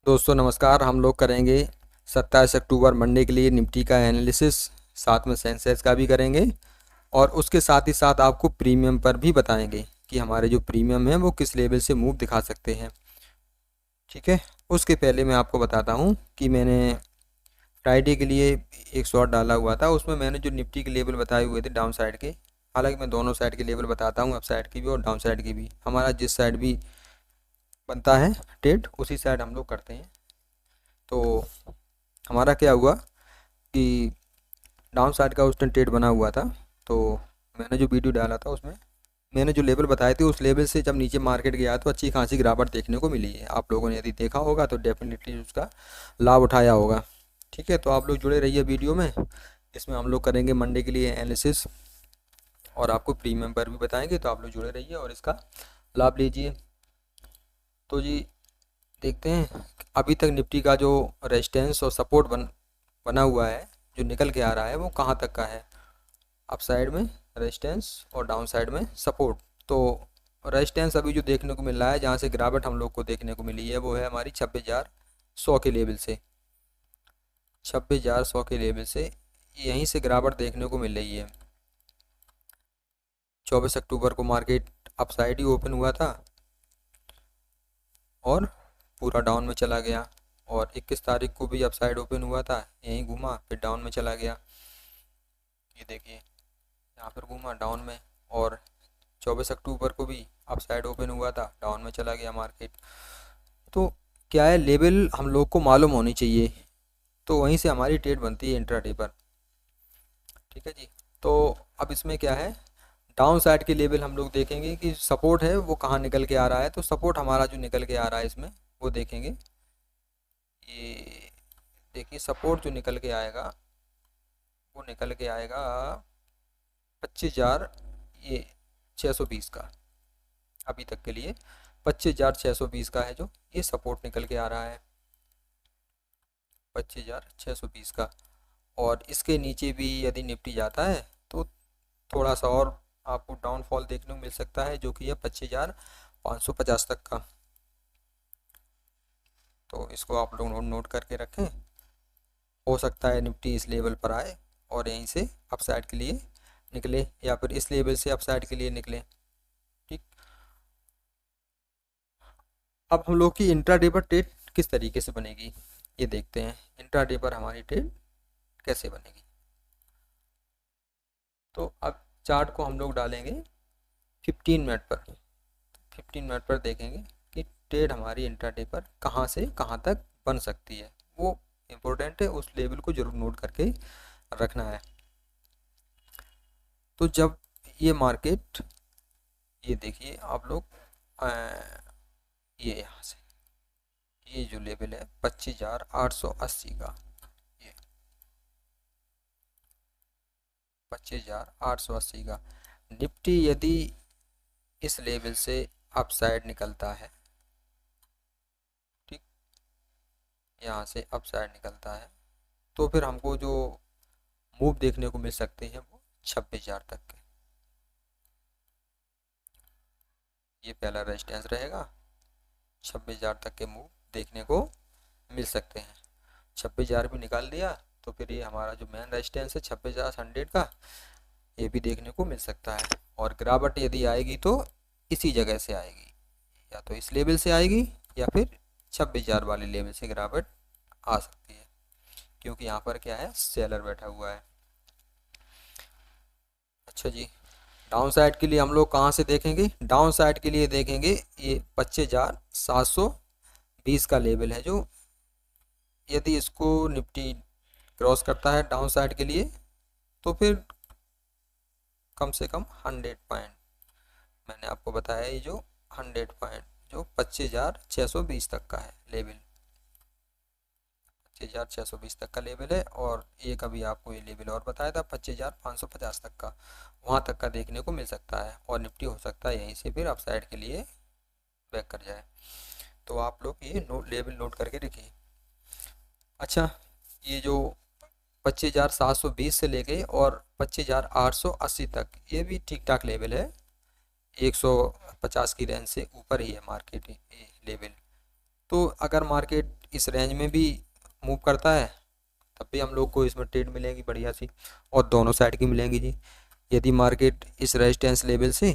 दोस्तों नमस्कार। हम लोग करेंगे 27 अक्टूबर मंडे के लिए निफ्टी का एनालिसिस, साथ में सेंसेक्स का भी करेंगे और उसके साथ ही साथ आपको प्रीमियम पर भी बताएंगे कि हमारे जो प्रीमियम है वो किस लेवल से मूव दिखा सकते हैं। ठीक है। उसके पहले मैं आपको बताता हूँ कि मैंने फ्राइडे के लिए एक शॉट डाला हुआ था, उसमें मैंने जो निफ्टी के लेवल बताए हुए थे डाउन साइड के। हालांकि मैं दोनों साइड के लेवल बताता हूँ, अप साइड की भी और डाउन साइड की भी। हमारा जिस साइड भी बनता है ट्रेड उसी साइड हम लोग करते हैं। तो हमारा क्या हुआ कि डाउन साइड का उस दिन ट्रेड बना हुआ था। तो मैंने जो वीडियो डाला था उसमें मैंने जो लेवल बताए थे उस लेवल से जब नीचे मार्केट गया तो अच्छी खासी गिरावट देखने को मिली है। आप लोगों ने यदि देखा होगा तो डेफिनेटली उसका लाभ उठाया होगा। ठीक है, तो आप लोग जुड़े रहिए वीडियो में। इसमें हम लोग करेंगे मंडे के लिए एनालिसिस और आपको प्रीमियम पर भी बताएंगे, तो आप लोग जुड़े रहिए और इसका लाभ लीजिए। तो जी देखते हैं अभी तक निफ्टी का जो रेजिस्टेंस और सपोर्ट बना हुआ है, जो निकल के आ रहा है वो कहाँ तक का है। अप साइड में रेजिस्टेंस और डाउन साइड में सपोर्ट। तो रेजिस्टेंस अभी जो देखने को मिल रहा है, जहाँ से गिरावट हम लोग को देखने को मिली है, वो है हमारी 26,100 के लेवल से। 26,100 के लेवल से यहीं से गिरावट देखने को मिल रही है। 24 अक्टूबर को मार्केट अप साइड ही ओपन हुआ था और पूरा डाउन में चला गया, और 21 तारीख को भी अप साइड ओपन हुआ था, यहीं घूमा फिर डाउन में चला गया। ये देखिए यहाँ पर घूमा डाउन में, और 24 अक्टूबर को भी अप साइड ओपन हुआ था, डाउन में चला गया मार्केट। तो क्या है, लेवल हम लोग को मालूम होनी चाहिए, तो वहीं से हमारी ट्रेड बनती है इंट्राडे पर। ठीक है जी। तो अब इसमें क्या है, डाउन साइड के लेवल हम लोग देखेंगे कि सपोर्ट है वो कहाँ निकल के आ रहा है। तो सपोर्ट हमारा जो निकल के आ रहा है इसमें वो देखेंगे। ये देखिए सपोर्ट जो निकल के आएगा वो निकल के आएगा 25,000 ये 620 का। अभी तक के लिए 25,620 का है जो ये सपोर्ट निकल के आ रहा है, 25,620 का। और इसके नीचे भी यदि निफ्टी जाता है तो थोड़ा सा और आपको डाउनफॉल देखने को मिल सकता है, जो कि है 25,550 तक का। तो इसको आप लोग नोट करके रखें। हो सकता है निफ्टी इस लेवल पर आए और यहीं से अपसाइड के लिए निकले, या फिर इस लेवल से अपसाइड के लिए निकले। ठीक। अब हम लोग की इंट्राडे पर ट्रेड किस तरीके से बनेगी ये देखते हैं। इंट्राडे पर हमारी ट्रेड कैसे बनेगी, तो अब चार्ट को हम लोग डालेंगे 15 मिनट पर। 15 मिनट पर देखेंगे कि ट्रेड हमारी इंट्राडे पर कहाँ से कहाँ तक बन सकती है। वो इम्पोर्टेंट है, उस लेवल को जरूर नोट करके रखना है। तो जब ये मार्केट, ये देखिए आप लोग, ये यहाँ से ये जो लेवल है 25,880 का, ये 25,880 का निफ्टी यदि इस लेवल से अपसाइड निकलता है, ठीक, यहाँ से अपसाइड निकलता है, तो फिर हमको जो मूव देखने को मिल सकते हैं वो 26,000 तक के। ये पहला रेजिस्टेंस रहेगा, 26,000 तक के मूव देखने को मिल सकते हैं। 26,000 भी निकाल दिया तो फिर ये हमारा जो मेन रेजिस्टेंस है 26,100 का, ये भी देखने को मिल सकता है। और गिरावट यदि आएगी तो इसी जगह से आएगी, या तो इस लेवल से आएगी या फिर 26,000 वाले लेवल से गिरावट आ सकती है, क्योंकि यहाँ पर क्या है, सेलर बैठा हुआ है। अच्छा जी, डाउन साइड के लिए हम लोग कहाँ से देखेंगे, डाउन साइड के लिए देखेंगे ये 25,720 का लेवल है, जो यदि इसको निफ्टी क्रॉस करता है डाउन साइड के लिए तो फिर कम से कम 100 पॉइंट, मैंने आपको बताया ये जो 100 पॉइंट जो 25,620 तक का है लेवल, 25,620 तक का लेवल है। और एक अभी आपको ये लेवल और बताया था 25,550 तक का, वहाँ तक का देखने को मिल सकता है। और निफ्टी हो सकता है यहीं से फिर अपसाइड के लिए बैक कर जाए। तो आप लोग ये लेवल नोट करके रखिए। अच्छा, ये जो 25,720 से लेके और 25,880 तक, ये भी ठीक ठाक लेवल है, 150 की रेंज से ऊपर ही है मार्केट लेवल। तो अगर मार्केट इस रेंज में भी मूव करता है तब भी हम लोग को इसमें ट्रेड मिलेगी बढ़िया सी, और दोनों साइड की मिलेंगी जी। यदि मार्केट इस रेजिस्टेंस लेवल से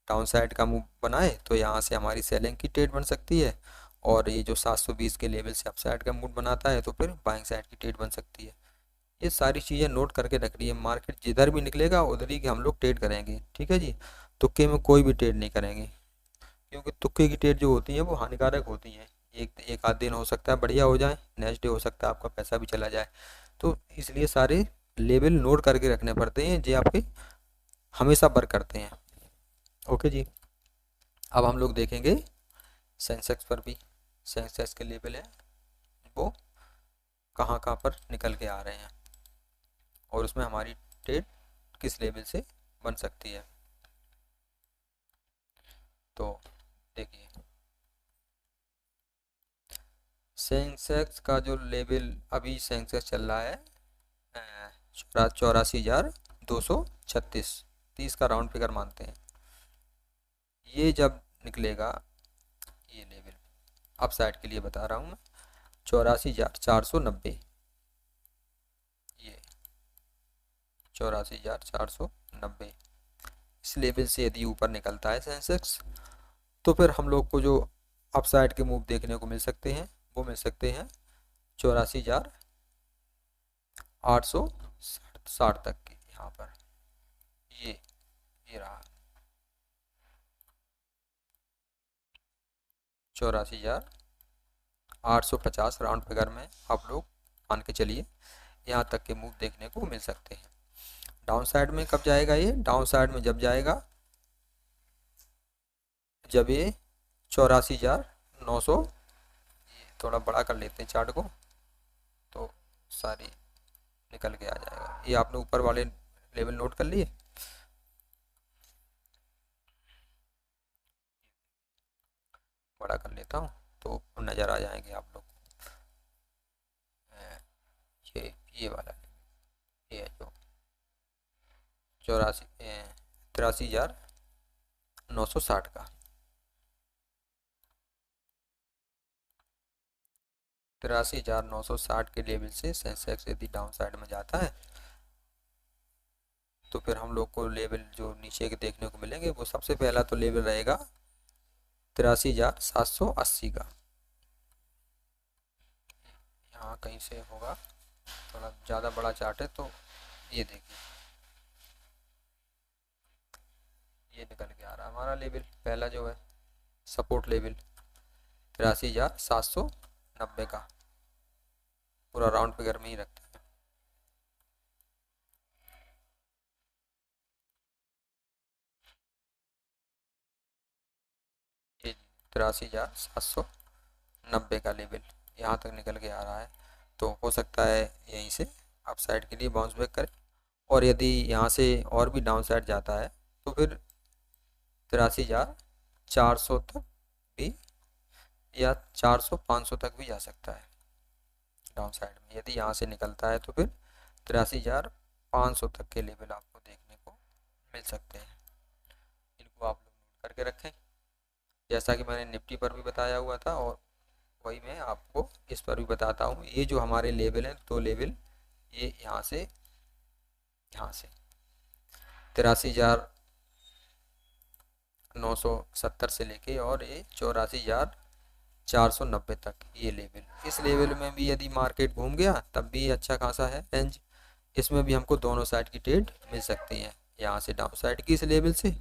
डाउन साइड का मूव बनाए तो यहाँ से हमारी सेलिंग की ट्रेड बन सकती है, और ये जो 720 के लेवल से अप साइड का मूव बनाता है तो फिर बाइंग साइड की ट्रेड बन सकती है। ये सारी चीज़ें नोट करके रख रही है, मार्केट जिधर भी निकलेगा उधर ही हम लोग ट्रेड करेंगे, ठीक है जी। तुक्के में कोई भी ट्रेड नहीं करेंगे, क्योंकि तुक्के की ट्रेड जो होती है वो हानिकारक होती हैं। एक एक आध दिन हो सकता है बढ़िया हो जाए, नेक्स्ट डे हो सकता है आपका पैसा भी चला जाए। तो इसलिए सारे लेवल नोट करके रखने पड़ते हैं, जो आपके हमेशा वर्क करते हैं। ओके जी। अब हम लोग देखेंगे सेंसेक्स पर भी। सेंसेक्स के लेवल हैं वो कहाँ कहाँ पर निकल के आ रहे हैं, और उसमें हमारी ट्रेड किस लेवल से बन सकती है। तो देखिए सेंसेक्स का जो लेवल अभी सेंसेक्स चल रहा है 84,236, 30 का राउंड फिगर मानते हैं। ये जब निकलेगा, ये लेवल अप साइड के लिए बता रहा हूँ मैं, 84,490, ये 84,490, इस लेवल से यदि ऊपर निकलता है सेंसेक्स तो फिर हम लोग को जो अप साइड के मूव देखने को मिल सकते हैं वो मिल सकते हैं 84,860 तक के। यहाँ पर ये रहा 84,850 राउंड फिगर में आप लोग मान के चलिए यहाँ तक के मूव देखने को मिल सकते हैं। डाउन साइड में कब जाएगा ये? डाउन साइड में जब जाएगा जब ये 84,900, थोड़ा बड़ा कर लेते हैं चार्ट को तो सारी निकल के आ जाएगा। ये आपने ऊपर वाले लेवल नोट कर लिए। बड़ा कर लेता हूँ तो नज़र आ जाएंगे आप लोग। ये वाला ये है जो 83,960 का, 83,960 के लेवल से सेंसेक्स यदि डाउन साइड में जाता है तो फिर हम लोग को लेवल जो नीचे के देखने को मिलेंगे वो सबसे पहला तो लेवल रहेगा 83,780 का। यहाँ कहीं से होगा, थोड़ा ज़्यादा बड़ा चार्ट है तो ये देखिए ये निकल के आ रहा है हमारा लेवल पहला जो है सपोर्ट लेवल 83,790 का, पूरा राउंड फिगर में ही रखते हैं। ये 83,790 का लेवल यहाँ तक निकल के आ रहा है, तो हो सकता है यहीं से अप साइड के लिए बाउंस बैक करे, और यदि यहाँ से और भी डाउन साइड जाता है तो फिर 83,400 तक भी या 400-500 तक भी जा सकता है डाउन साइड में। यदि यहाँ से निकलता है तो फिर 83,500 तक के लेवल आपको देखने को मिल सकते हैं। इनको आप लोग नोट करके रखें, जैसा कि मैंने निफ्टी पर भी बताया हुआ था और वही मैं आपको इस पर भी बताता हूँ। ये जो हमारे लेवल हैं दो लेवल, ये यहाँ से 83,970 से लेके और ये 84,490 तक ये लेवल। इस लेवल में भी यदि मार्केट घूम गया तब भी अच्छा खासा है रेंज, इसमें भी हमको दोनों साइड की ट्रेड मिल सकती है, यहाँ से डाउन साइड की इस लेवल से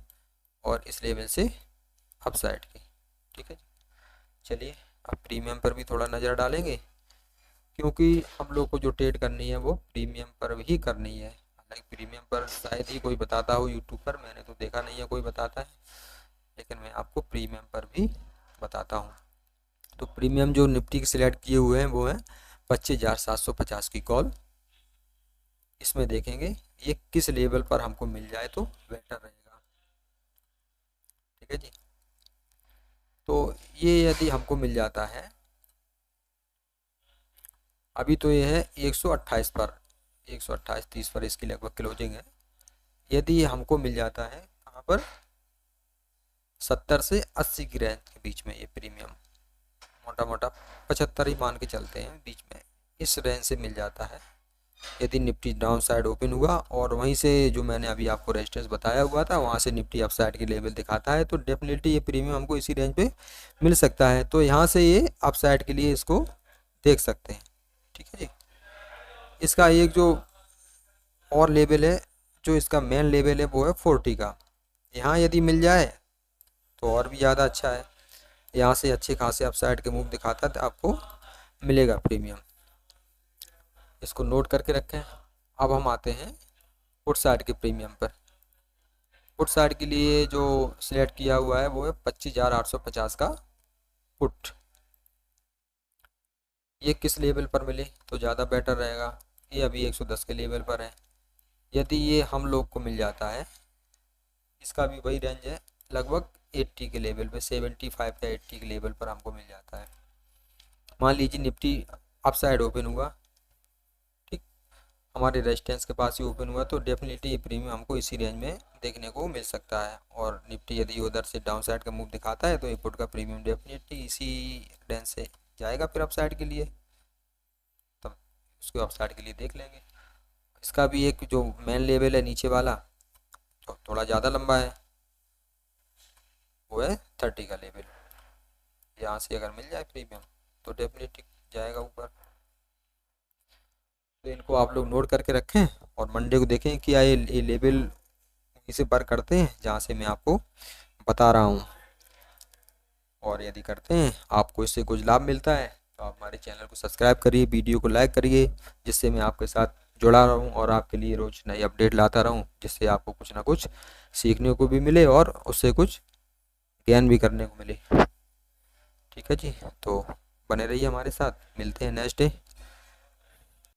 और इस लेवल से अप साइड की। ठीक है जी, चलिए अब प्रीमियम पर भी थोड़ा नज़र डालेंगे, क्योंकि हम लोग को जो ट्रेड करनी है वो प्रीमियम पर ही करनी है। हालांकि प्रीमियम पर शायद ही कोई बताता हो यूट्यूब पर, मैंने तो देखा नहीं है कोई बताता है, लेकिन मैं आपको प्रीमियम पर भी बताता हूँ। तो प्रीमियम जो निफ्टी के सिलेक्ट किए हुए हैं वो हैं 25,750 की कॉल। इसमें देखेंगे ये किस लेवल पर हमको मिल जाए तो बेटर रहेगा। ठीक है जी, तो ये यदि हमको मिल जाता है, अभी तो ये है 128 पर, 128.30 पर इसकी लगभग क्लोजिंग है। यदि हमको मिल जाता है कहाँ पर 70 से 80 की रेंज के बीच में ये प्रीमियम, मोटा मोटा 75 ही मान के चलते हैं बीच में, इस रेंज से मिल जाता है यदि निफ्टी डाउन साइड ओपन हुआ और वहीं से जो मैंने अभी आपको रेजिस्टेंस बताया हुआ था वहाँ से निफ्टी अप साइड की लेवल दिखाता है, तो डेफिनेटली ये प्रीमियम हमको इसी रेंज पे मिल सकता है। तो यहाँ से ये अप साइड के लिए इसको देख सकते हैं। ठीक है जी। इसका एक जो और लेवल है, जो इसका मेन लेवल है वो है 40 का। यहाँ यदि मिल जाए तो और भी ज़्यादा अच्छा है। यहाँ से अच्छे खासे अप साइड के मूव दिखाता है तो आपको मिलेगा प्रीमियम, इसको नोट करके रखें। अब हम आते हैं पुट साइड के प्रीमियम पर। पुट साइड के लिए जो सिलेक्ट किया हुआ है वो है 25,850 का पुट। ये किस लेवल पर मिले तो ज़्यादा बेटर रहेगा, ये अभी 110 के लेवल पर है। यदि ये हम लोग को मिल जाता है, इसका भी वही रेंज है लगभग 80 के लेवल पे, 75 या 80 के लेवल पर हमको मिल जाता है। मान लीजिए निफ्टी अप साइड ओपन हुआ, ठीक, हमारे रेजिस्टेंस के पास ही ओपन हुआ, तो डेफिनेटली ये प्रीमियम हमको इसी रेंज में देखने को मिल सकता है। और निफ्टी यदि उधर से डाउन साइड का मूव दिखाता है तो ये पुट का प्रीमियम डेफिनेटली इसी रेंज से जाएगा फिर अप साइड के लिए, तब उसको अप साइड के लिए देख लेंगे। इसका भी एक जो मेन लेवल है नीचे वाला तो थोड़ा ज़्यादा लंबा है, वो है 30 का लेवल। यहाँ से अगर मिल जाए प्रीमियम तो डेफिनेटली जाएगा ऊपर। तो इनको आप लोग नोट करके रखें और मंडे को देखें कि ये लेवल इसे पर करते हैं जहाँ से मैं आपको बता रहा हूँ। और यदि करते हैं आपको इससे कुछ लाभ मिलता है तो आप हमारे चैनल को सब्सक्राइब करिए, वीडियो को लाइक करिए, जिससे मैं आपके साथ जुड़ा रहूं और आपके लिए रोज़ नई अपडेट लाता रहूं, जिससे आपको कुछ ना कुछ सीखने को भी मिले और उससे कुछ ज्ञान भी करने को मिले। ठीक है जी, तो बने रहिए हमारे साथ, मिलते हैं नेक्स्ट डे।